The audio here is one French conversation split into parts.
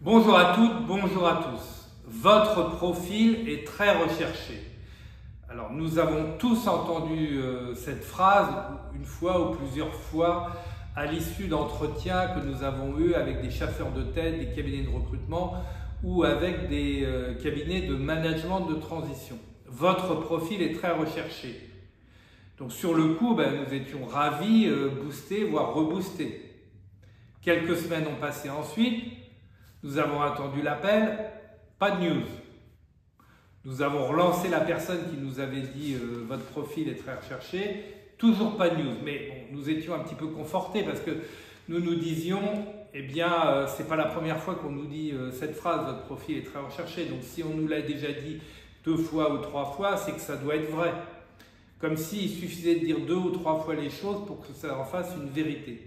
Bonjour à toutes, bonjour à tous. Votre profil est très recherché. Alors nous avons tous entendu cette phrase une fois ou plusieurs fois à l'issue d'entretiens que nous avons eus avec des chasseurs de tête, des cabinets de recrutement ou avec des cabinets de management de transition. Votre profil est très recherché. Donc sur le coup, nous étions ravis, boostés, voire reboostés. Quelques semaines ont passé ensuite. Nous avons attendu l'appel, pas de news. Nous avons relancé la personne qui nous avait dit votre profil est très recherché, toujours pas de news. Mais bon, nous étions un petit peu confortés parce que nous nous disions, eh bien, c'est pas la première fois qu'on nous dit cette phrase, votre profil est très recherché. Donc si on nous l'a déjà dit 2 fois ou 3 fois, c'est que ça doit être vrai. Comme s'il suffisait de dire 2 ou 3 fois les choses pour que ça en fasse une vérité.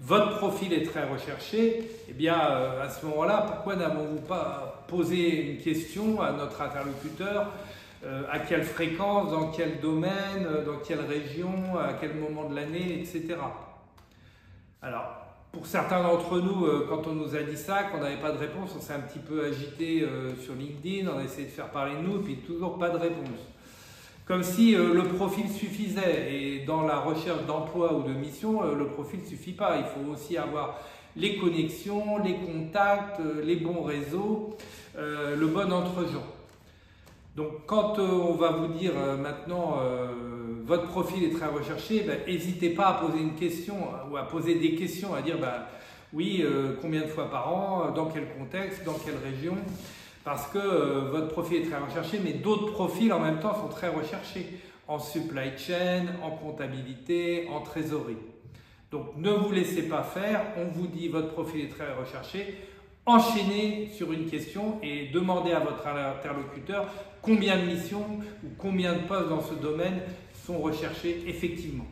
Votre profil est très recherché, eh bien à ce moment-là, pourquoi n'avons-vous pas posé une question à notre interlocuteur, à quelle fréquence, dans quel domaine, dans quelle région, à quel moment de l'année, etc. Alors, pour certains d'entre nous, quand on nous a dit ça, qu'on n'avait pas de réponse, on s'est un petit peu agité sur LinkedIn, on a essayé de faire parler de nous, et puis toujours pas de réponse. Comme si le profil suffisait, et dans la recherche d'emploi ou de mission, le profil ne suffit pas. Il faut aussi avoir les connexions, les contacts, les bons réseaux, le bon entre-gens. Donc quand on va vous dire maintenant votre profil est très recherché, n'hésitez pas à poser une question ou à poser des questions, à dire oui, combien de fois par an, dans quel contexte, dans quelle région. Parce que votre profil est très recherché, mais d'autres profils en même temps sont très recherchés en supply chain, en comptabilité, en trésorerie. Donc ne vous laissez pas faire, on vous dit votre profil est très recherché, enchaînez sur une question et demandez à votre interlocuteur combien de missions ou combien de postes dans ce domaine sont recherchés effectivement.